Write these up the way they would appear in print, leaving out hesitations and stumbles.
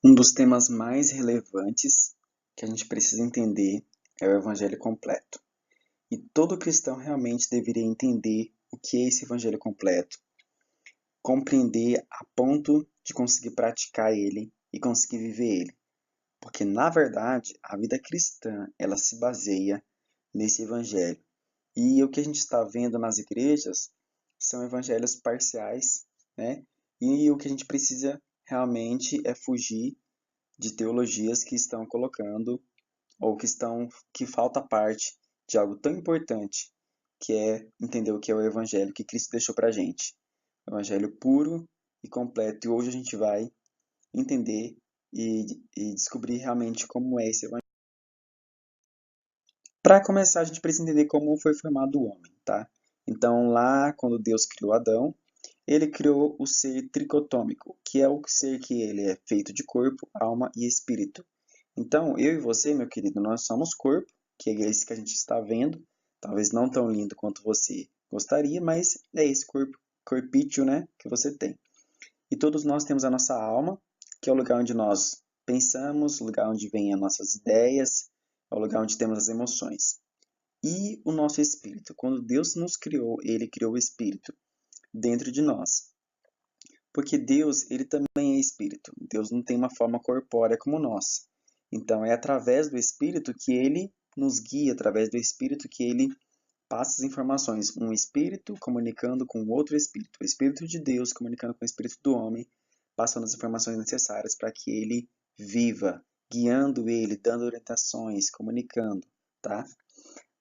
Um dos temas mais relevantes que a gente precisa entender é o Evangelho completo. E todo cristão realmente deveria entender o que é esse Evangelho completo, compreender a ponto de conseguir praticar ele e conseguir viver ele. Porque, na verdade, a vida cristã ela se baseia nesse Evangelho. E o que a gente está vendo nas igrejas são evangelhos parciais, né? E o que a gente precisa realmente é fugir de teologias que estão colocando ou que falta parte de algo tão importante, que é entender o que é o evangelho que Cristo deixou pra gente. O evangelho puro e completo. E hoje a gente vai entender e descobrir realmente como é esse evangelho. Para começar, a gente precisa entender como foi formado o homem, tá? Então, lá quando Deus criou Adão, ele criou o ser tricotômico, que é o ser que ele é feito de corpo, alma e espírito. Então, eu e você, meu querido, nós somos corpo, que é esse que a gente está vendo, talvez não tão lindo quanto você gostaria, mas é esse corpício, né, que você tem. E todos nós temos a nossa alma, que é o lugar onde nós pensamos, o lugar onde vêm as nossas ideias, é o lugar onde temos as emoções. E o nosso espírito, quando Deus nos criou, ele criou o espírito dentro de nós. Porque Deus, ele também é espírito. Deus não tem uma forma corpórea como nós. Então é através do espírito que ele nos guia, através do espírito que ele passa as informações. Um espírito comunicando com outro espírito. O espírito de Deus comunicando com o espírito do homem, passando as informações necessárias para que ele viva, guiando ele, dando orientações, comunicando, tá?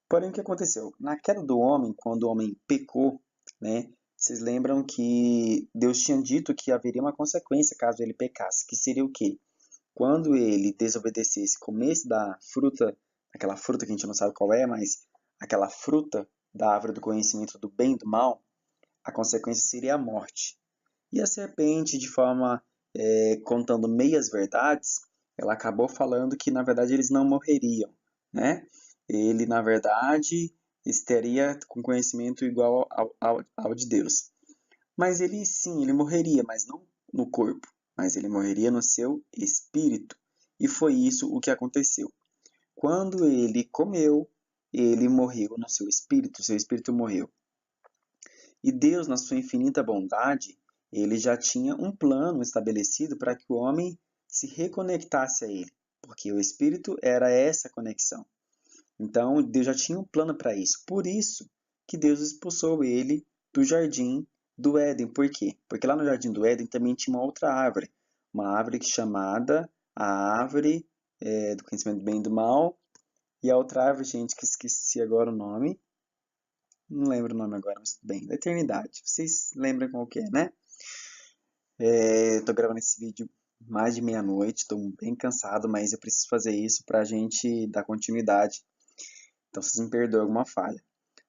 Porém, o que aconteceu? Na queda do homem, quando o homem pecou, né? Vocês lembram que Deus tinha dito que haveria uma consequência caso ele pecasse, que seria o quê? Quando ele desobedecesse, comesse da fruta, aquela fruta que a gente não sabe qual é, mas aquela fruta da árvore do conhecimento do bem e do mal, a consequência seria a morte. E a serpente, de forma contando meias verdades, ela acabou falando que na verdade eles não morreriam, né? Ele na verdade estaria com conhecimento igual ao de Deus. Mas ele sim, ele morreria, mas não no corpo, mas ele morreria no seu espírito. E foi isso o que aconteceu. Quando ele comeu, ele morreu no seu espírito morreu. E Deus, na sua infinita bondade, ele já tinha um plano estabelecido para que o homem se reconectasse a ele, porque o espírito era essa conexão. Então, Deus já tinha um plano para isso. Por isso que Deus expulsou ele do jardim do Éden. Por quê? Porque lá no jardim do Éden também tinha uma outra árvore, uma árvore chamada a árvore do conhecimento do bem e do mal, e a outra árvore, gente, que esqueci agora o nome, não lembro o nome agora, mas tudo bem, da eternidade. Vocês lembram qual que é, né? Tô gravando esse vídeo mais de meia-noite, estou bem cansado, mas eu preciso fazer isso para a gente dar continuidade. Então vocês me perdoem alguma falha.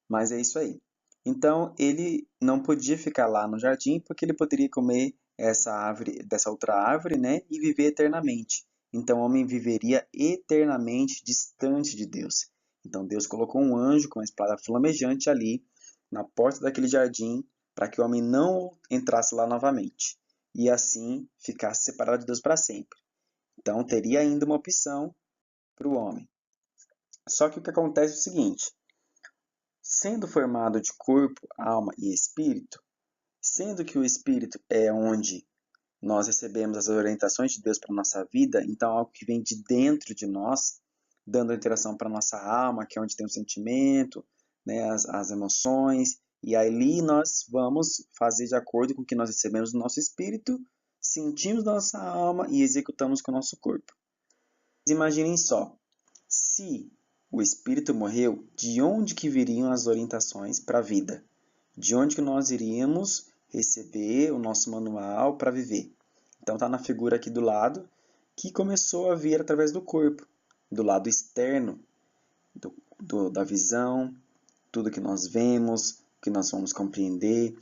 Mas é isso aí. Então ele não podia ficar lá no jardim porque ele poderia comer essa árvore, dessa outra árvore, né, e viver eternamente. Então o homem viveria eternamente distante de Deus. Então Deus colocou um anjo com uma espada flamejante ali na porta daquele jardim para que o homem não entrasse lá novamente e assim ficasse separado de Deus para sempre. Então teria ainda uma opção para o homem. Só que o que acontece é o seguinte: sendo formado de corpo, alma e espírito, sendo que o espírito é onde nós recebemos as orientações de Deus para a nossa vida, então algo que vem de dentro de nós, dando interação para a nossa alma, que é onde tem o sentimento, né, as emoções, e ali nós vamos fazer de acordo com o que nós recebemos do nosso espírito, sentimos da nossa alma e executamos com o nosso corpo. Imaginem só, se o espírito morreu, de onde que viriam as orientações para a vida? De onde que nós iríamos receber o nosso manual para viver? Então está na figura aqui do lado, que começou a vir através do corpo, do lado externo, da visão, tudo que nós vemos, que nós vamos compreender,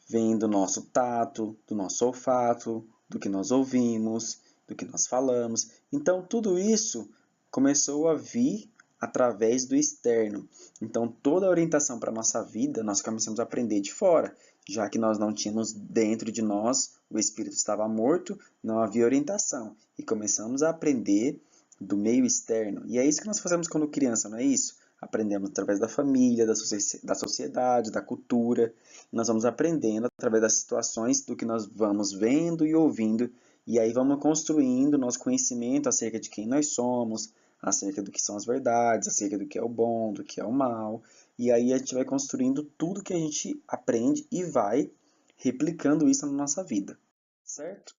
vem do nosso tato, do nosso olfato, do que nós ouvimos, do que nós falamos. Então tudo isso começou a vir através do externo. Então toda a orientação para a nossa vida nós começamos a aprender de fora. já que nós não tínhamos dentro de nós, o espírito estava morto, não havia orientação. E começamos a aprender do meio externo. E é isso que nós fazemos quando criança, não é isso? Aprendemos através da família, da sociedade, da cultura. Nós vamos aprendendo através das situações do que nós vamos vendo e ouvindo. E aí vamos construindo nosso conhecimento acerca de quem nós somos, acerca do que são as verdades, acerca do que é o bom, do que é o mal. E aí a gente vai construindo tudo que a gente aprende e vai replicando isso na nossa vida, certo?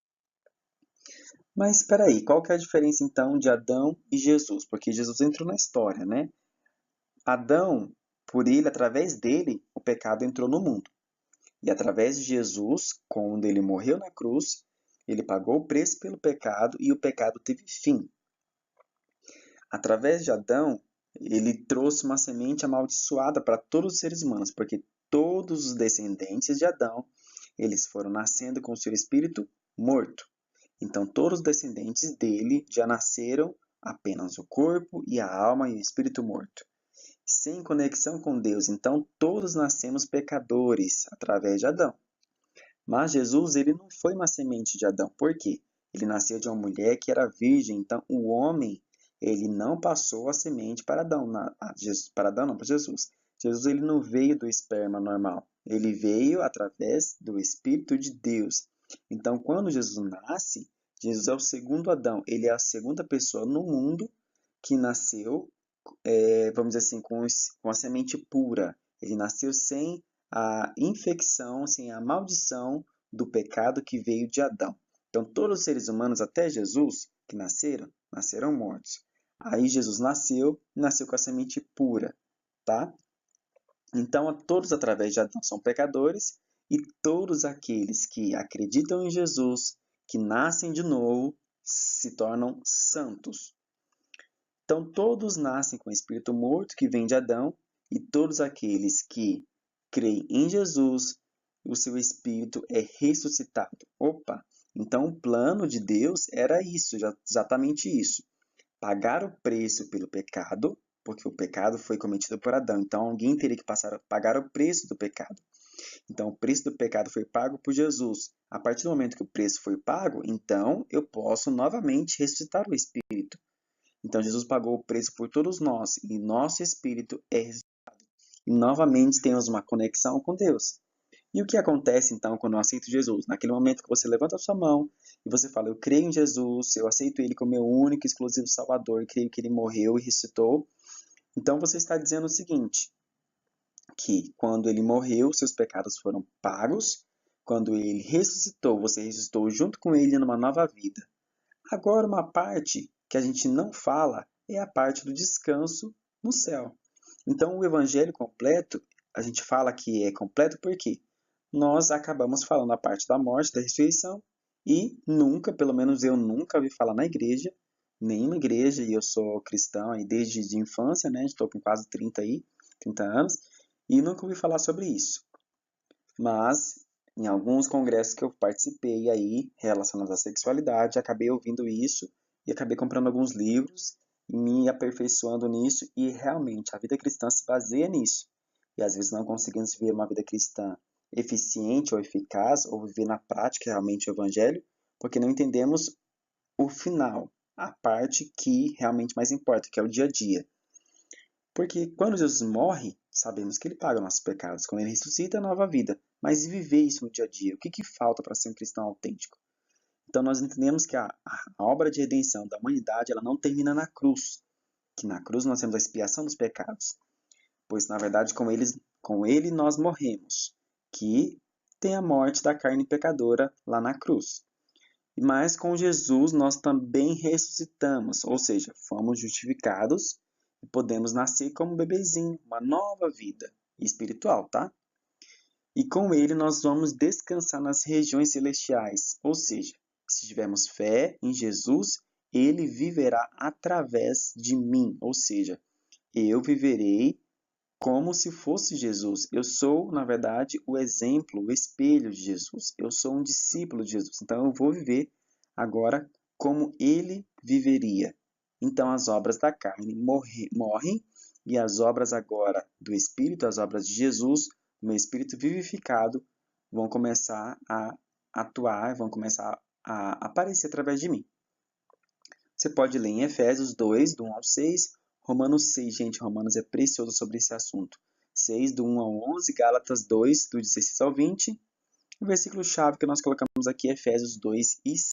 Mas espera aí, qual que é a diferença então de Adão e Jesus? Porque Jesus entrou na história, né? Adão, por ele, através dele, o pecado entrou no mundo. E através de Jesus, quando ele morreu na cruz, ele pagou o preço pelo pecado e o pecado teve fim. Através de Adão, ele trouxe uma semente amaldiçoada para todos os seres humanos, porque todos os descendentes de Adão, eles foram nascendo com o seu espírito morto. Então, todos os descendentes dele já nasceram apenas o corpo e a alma e o espírito morto, sem conexão com Deus. Então, todos nascemos pecadores através de Adão. Mas Jesus, ele não foi uma semente de Adão. Por quê? Ele nasceu de uma mulher que era virgem. Então, o homem, ele não passou a semente para Adão, para Adão não, para Jesus. Jesus, ele não veio do esperma normal. Ele veio através do Espírito de Deus. Então, quando Jesus nasce, Jesus é o segundo Adão. Ele é a segunda pessoa no mundo que nasceu, vamos dizer assim, com a semente pura. Ele nasceu sem a infecção, sem a maldição do pecado que veio de Adão. Então, todos os seres humanos, até Jesus, que nasceram mortos. Aí Jesus nasceu com a semente pura, tá? Então, todos através de Adão são pecadores e todos aqueles que acreditam em Jesus, que nascem de novo, se tornam santos. Então, todos nascem com o espírito morto que vem de Adão, e todos aqueles que creem em Jesus, o seu espírito é ressuscitado. Opa! Então, o plano de Deus era isso, exatamente isso. Pagar o preço pelo pecado, porque o pecado foi cometido por Adão. Então, alguém teria que pagar o preço do pecado. Então, o preço do pecado foi pago por Jesus. A partir do momento que o preço foi pago, então eu posso novamente ressuscitar o espírito. Então, Jesus pagou o preço por todos nós e nosso espírito é ressuscitado. E novamente temos uma conexão com Deus. E o que acontece então quando eu aceito Jesus? Naquele momento que você levanta a sua mão e você fala: Eu creio em Jesus, eu aceito Ele como meu único e exclusivo Salvador, creio que Ele morreu e ressuscitou. Então você está dizendo o seguinte: que quando Ele morreu, seus pecados foram pagos. Quando Ele ressuscitou, você ressuscitou junto com Ele numa nova vida. Agora, uma parte que a gente não fala é a parte do descanso no céu. Então, o evangelho completo, a gente fala que é completo porque nós acabamos falando a parte da morte, da ressurreição, e nunca, pelo menos eu nunca ouvi falar na igreja, nenhuma igreja, e eu sou cristão aí desde de infância, né? Estou com quase 30 anos, e nunca ouvi falar sobre isso. Mas em alguns congressos que eu participei aí relacionados à sexualidade, acabei ouvindo isso e acabei comprando alguns livros e me aperfeiçoando nisso, e realmente a vida cristã se baseia nisso. E às vezes não conseguimos viver uma vida cristã eficiente ou eficaz, ou viver na prática realmente o evangelho, porque não entendemos o final, a parte que realmente mais importa, que é o dia a dia. Porque quando Jesus morre, sabemos que ele paga nossos pecados. Quando ele ressuscita, é nova vida. Mas e viver isso no dia a dia? O que falta para ser um cristão autêntico? Então nós entendemos que a obra de redenção da humanidade ela não termina na cruz. Que na cruz nós temos a expiação dos pecados. Pois na verdade com ele nós morremos. Que tem a morte da carne pecadora lá na cruz. Mas com Jesus nós também ressuscitamos. Ou seja, fomos justificados e podemos nascer como um bebezinho, uma nova vida espiritual, tá? E com ele nós vamos descansar nas regiões celestiais, ou seja, se tivermos fé em Jesus, ele viverá através de mim, ou seja, eu viverei como se fosse Jesus. Eu sou, na verdade, o exemplo, o espelho de Jesus. Eu sou um discípulo de Jesus. Então eu vou viver agora como ele viveria. Então as obras da carne morrem e as obras agora do Espírito, as obras de Jesus, o meu Espírito vivificado, vão começar a atuar, vão começar a aparecer através de mim. Você pode ler em Efésios 2, do 1 ao 6, Romanos 6, gente, Romanos é precioso sobre esse assunto. 6, do 1 ao 11, Gálatas 2, do 16 ao 20. O versículo-chave que nós colocamos aqui é Efésios 2 e 6.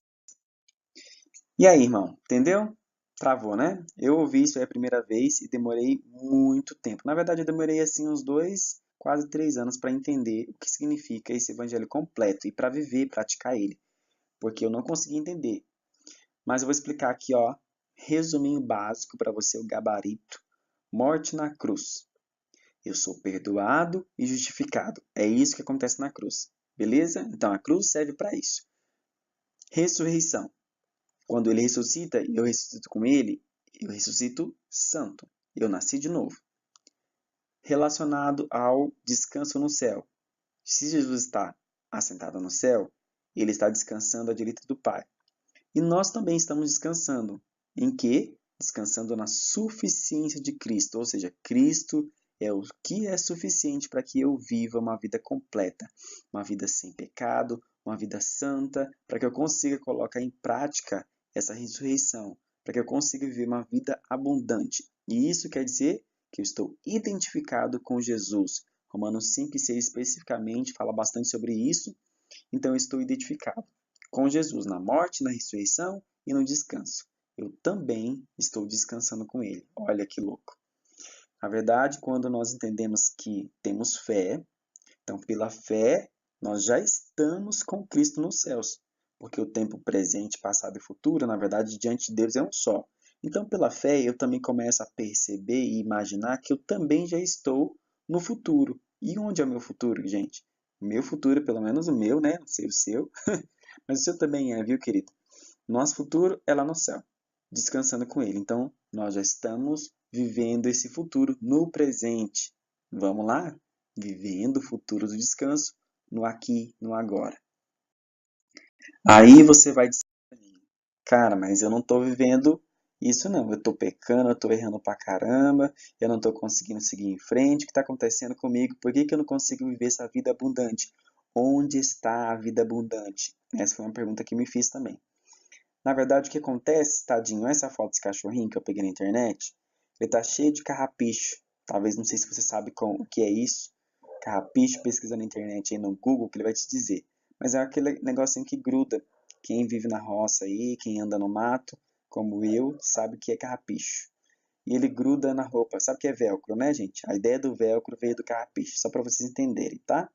E aí, irmão, entendeu? Travou, né? Eu ouvi isso aí a primeira vez e demorei muito tempo. Na verdade, eu demorei assim uns 2, quase 3 anos para entender o que significa esse evangelho completo e para viver, praticar ele, porque eu não conseguia entender. Mas eu vou explicar aqui, ó, resuminho básico para você, o gabarito. Morte na cruz. Eu sou perdoado e justificado. É isso que acontece na cruz. Beleza? Então a cruz serve para isso. Ressurreição. Quando ele ressuscita e eu ressuscito com ele, eu ressuscito santo. Eu nasci de novo. Relacionado ao descanso no céu. Se Jesus está assentado no céu, ele está descansando à direita do Pai. E nós também estamos descansando. Em quê? Descansando na suficiência de Cristo. Ou seja, Cristo é o que é suficiente para que eu viva uma vida completa. Uma vida sem pecado, uma vida santa, para que eu consiga colocar em prática essa ressurreição. Para que eu consiga viver uma vida abundante. E isso quer dizer que eu estou identificado com Jesus. Romanos 5 e 6 especificamente fala bastante sobre isso. Então eu estou identificado com Jesus na morte, na ressurreição e no descanso. Eu também estou descansando com Ele. Olha que louco. Na verdade, quando nós entendemos que temos fé, então pela fé nós já estamos com Cristo nos céus. Porque o tempo presente, passado e futuro, na verdade, diante de Deus é um só. Então, pela fé, eu também começo a perceber e imaginar que eu também já estou no futuro. E onde é o meu futuro, gente? O meu futuro, pelo menos o meu, né? Não sei o seu. Mas o seu também é, viu, querido? Nosso futuro é lá no céu, descansando com Ele. Então, nós já estamos vivendo esse futuro no presente. Vamos lá? Vivendo o futuro do descanso no aqui, no agora. Aí você vai dizer, cara, mas eu não estou vivendo isso não. Eu estou pecando, eu estou errando pra caramba, eu não estou conseguindo seguir em frente. O que está acontecendo comigo? Por que eu não consigo viver essa vida abundante? Onde está a vida abundante? Essa foi uma pergunta que me fiz também. Na verdade, o que acontece, tadinho, essa foto desse cachorrinho que eu peguei na internet, ele tá cheio de carrapicho. Talvez, não sei se você sabe o que é isso. Carrapicho, pesquisa na internet aí no Google, que ele vai te dizer. Mas é aquele negocinho que gruda. Quem vive na roça aí, quem anda no mato, como eu, sabe que é carrapicho. E ele gruda na roupa. Sabe o que é velcro, né, gente? A ideia do velcro veio do carrapicho, só para vocês entenderem, tá?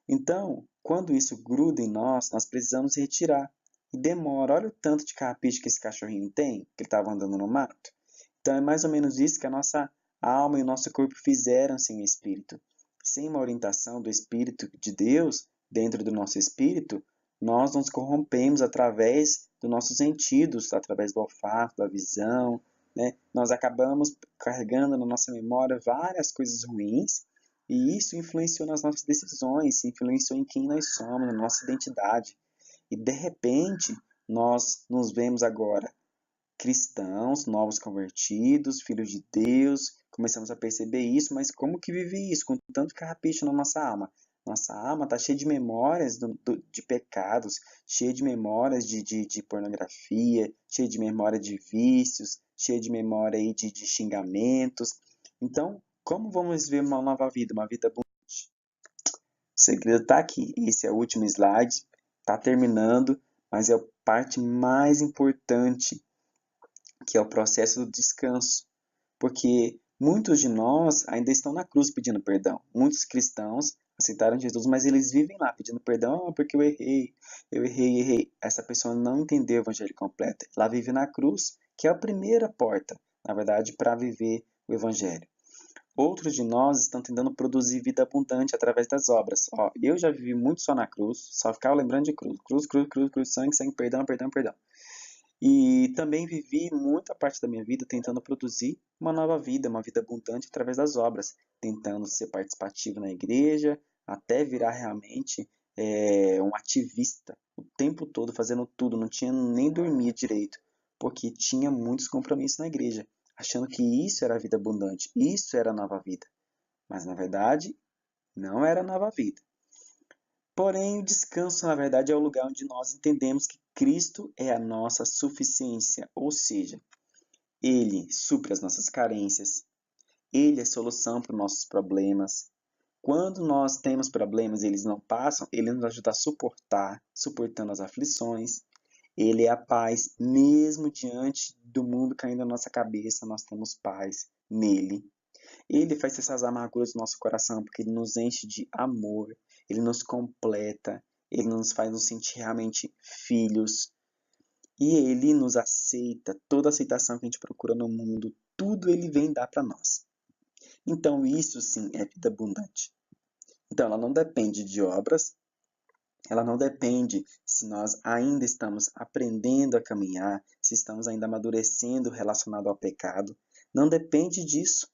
Então, quando isso gruda em nós, nós precisamos retirar. E demora. Olha o tanto de carrapicho que esse cachorrinho tem, que ele estava andando no mato. Então, é mais ou menos isso que a nossa alma e o nosso corpo fizeram sem o Espírito. Sem uma orientação do Espírito de Deus dentro do nosso espírito, nós nos corrompemos através dos nossos sentidos, através do olfato, da visão, né? Nós acabamos carregando na nossa memória várias coisas ruins e isso influenciou nas nossas decisões, influenciou em quem nós somos, na nossa identidade. E de repente, nós nos vemos agora cristãos, novos convertidos, filhos de Deus, começamos a perceber isso, mas como que vive isso com tanto carrapicho na nossa alma? Nossa alma está cheia de memórias de pecados, cheia de memórias de pornografia, cheia de memória de vícios, cheia de memória aí de xingamentos. Então, como vamos viver uma nova vida, uma vida abundante? O segredo está aqui. Esse é o último slide, está terminando, mas é a parte mais importante, que é o processo do descanso. Porque muitos de nós ainda estão na cruz pedindo perdão. Muitos cristãos aceitaram Jesus, mas eles vivem lá pedindo perdão, porque eu errei. Essa pessoa não entendeu o evangelho completo. Ela vive na cruz, que é a primeira porta, na verdade, para viver o evangelho. Outros de nós estão tentando produzir vida abundante através das obras. Ó, eu já vivi muito só na cruz, só ficava lembrando de cruz. Cruz, cruz, cruz, cruz, sangue, sangue, perdão, perdão, perdão. E também vivi muita parte da minha vida tentando produzir uma nova vida, uma vida abundante através das obras, tentando ser participativo na igreja, até virar realmente um ativista, o tempo todo fazendo tudo, não tinha nem dormir direito, porque tinha muitos compromissos na igreja, achando que isso era a vida abundante, isso era a nova vida. Mas na verdade, não era a nova vida. Porém, o descanso, na verdade, é o lugar onde nós entendemos que Cristo é a nossa suficiência, ou seja, Ele supre as nossas carências, Ele é a solução para os nossos problemas. Quando nós temos problemas e eles não passam, Ele nos ajuda a suportar, suportando as aflições. Ele é a paz, mesmo diante do mundo caindo na nossa cabeça, nós temos paz nele. Ele faz cessar as amarguras do nosso coração, porque ele nos enche de amor, ele nos completa, ele nos faz nos sentir realmente filhos. E ele nos aceita, toda a aceitação que a gente procura no mundo, tudo ele vem dar para nós. Então isso sim é vida abundante. Então ela não depende de obras, ela não depende se nós ainda estamos aprendendo a caminhar, se estamos ainda amadurecendo relacionado ao pecado. Não depende disso,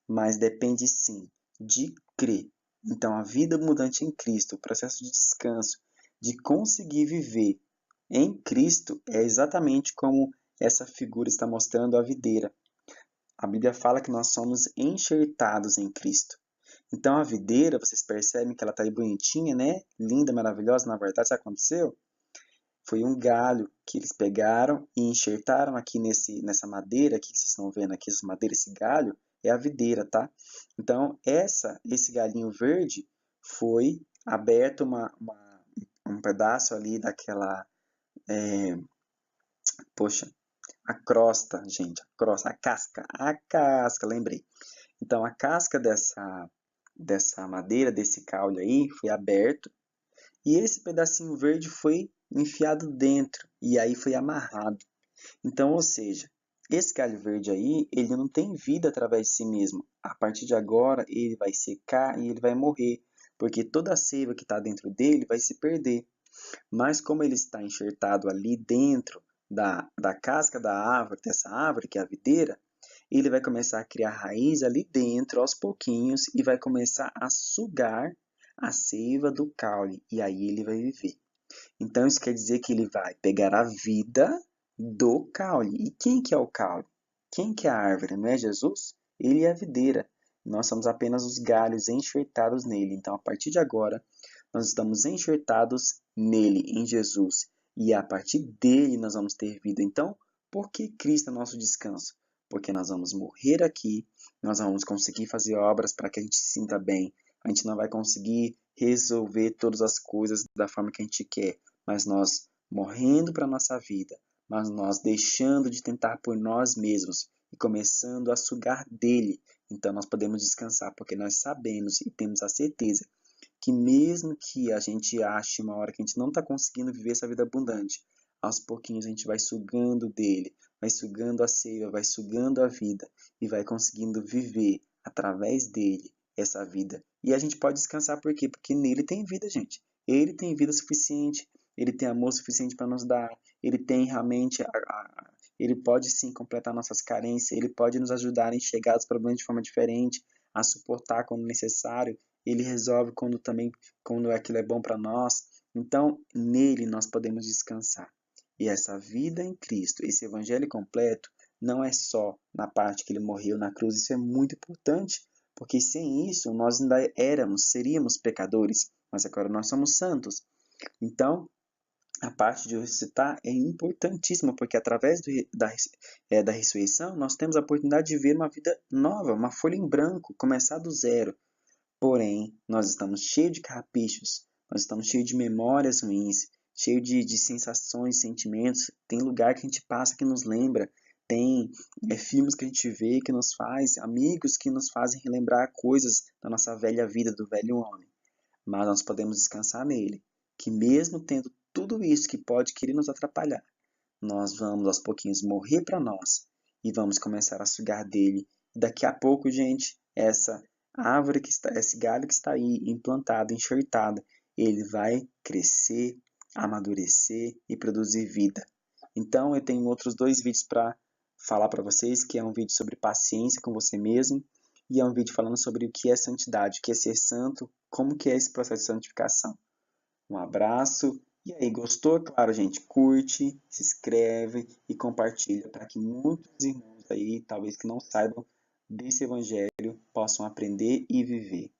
mas depende sim de crer. Então, a vida abundante em Cristo, o processo de descanso, de conseguir viver em Cristo, é exatamente como essa figura está mostrando a videira. A Bíblia fala que nós somos enxertados em Cristo. Então, a videira, vocês percebem que ela está aí bonitinha, né? Linda, maravilhosa. Na verdade, sabe o que aconteceu? Foi um galho que eles pegaram e enxertaram aqui nessa madeira aqui que vocês estão vendo aqui, essa madeira, esse galho, é a videira, tá? Então, esse galinho verde foi aberto um pedaço ali daquela, poxa, a crosta, gente, a casca, lembrei. Então, a casca dessa madeira, desse caule aí, foi aberto e esse pedacinho verde foi enfiado dentro e aí foi amarrado. Então, ou seja, esse galho verde aí, ele não tem vida através de si mesmo. A partir de agora, ele vai secar e ele vai morrer, porque toda a seiva que está dentro dele vai se perder. Mas como ele está enxertado ali dentro da casca da árvore, dessa árvore que é a videira, ele vai começar a criar raiz ali dentro aos pouquinhos e vai começar a sugar a seiva do caule e aí ele vai viver. Então isso quer dizer que ele vai pegar a vida do caule. E quem que é o caule? Quem que é a árvore? Não é Jesus? Ele é a videira. Nós somos apenas os galhos enxertados nele. Então a partir de agora nós estamos enxertados nele, em Jesus. E a partir dele nós vamos ter vida. Então, por que Cristo é nosso descanso? Porque nós vamos morrer aqui, nós vamos conseguir fazer obras para que a gente se sinta bem. A gente não vai conseguir resolver todas as coisas da forma que a gente quer, mas nós morrendo para a nossa vida, mas nós deixando de tentar por nós mesmos e começando a sugar dele. Então nós podemos descansar, porque nós sabemos e temos a certeza que mesmo que a gente ache uma hora que a gente não está conseguindo viver essa vida abundante, aos pouquinhos a gente vai sugando dele, vai sugando a seiva, vai sugando a vida e vai conseguindo viver através dele essa vida. E a gente pode descansar por quê? Porque nele tem vida, gente. Ele tem vida suficiente, ele tem amor suficiente para nos dar, ele tem realmente ele pode sim completar nossas carências, ele pode nos ajudar a enxergar os problemas de forma diferente, a suportar quando necessário, ele resolve quando aquilo é bom para nós. Então, nele nós podemos descansar. E essa vida em Cristo, esse evangelho completo, não é só na parte que ele morreu na cruz, isso é muito importante, porque sem isso nós ainda seríamos pecadores, mas agora nós somos santos. Então, a parte de ressuscitar é importantíssima, porque através da ressurreição nós temos a oportunidade de ver uma vida nova, uma folha em branco, começar do zero. Porém, nós estamos cheios de carrapichos, nós estamos cheios de memórias ruins, cheios de sensações, sentimentos. Tem lugar que a gente passa que nos lembra, tem filmes que a gente vê que nos faz, amigos que nos fazem relembrar coisas da nossa velha vida, do velho homem. Mas nós podemos descansar nele, que mesmo tendo tudo isso que pode querer nos atrapalhar, nós vamos aos pouquinhos morrer para nós e vamos começar a sugar dele. E daqui a pouco, gente, essa árvore esse galho que está aí implantado, enxertado, ele vai crescer, amadurecer e produzir vida. Então, eu tenho outros dois vídeos para falar para vocês, que é um vídeo sobre paciência com você mesmo e é um vídeo falando sobre o que é santidade, o que é ser santo, como que é esse processo de santificação. Um abraço. E aí, gostou? Claro, gente, curte, se inscreve e compartilha para que muitos irmãos aí, talvez que não saibam desse evangelho, possam aprender e viver.